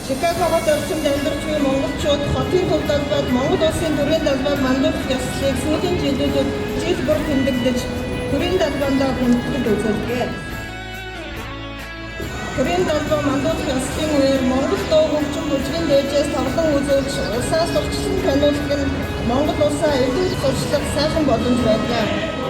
Чикагогод орчимд амьдарч буй монголчууд хотын төв талбайд Монгол улсын төрийн талбайг мандуулах ёслолыг сүүлийн жилүүдэд жил бүр тэмдэглэж, төрийн талбайдаа хүндэтгэл үзүүлдэг. Төрийн талбай мандуулах ёслолын үеэр Монгол дуу хөгжим бүжгийн дээжээс тоглон үзүүлж, улсаас урьдчилан таниулах нь Монгол улсаа эвлэн сурчлах сайхан боломж байлаа.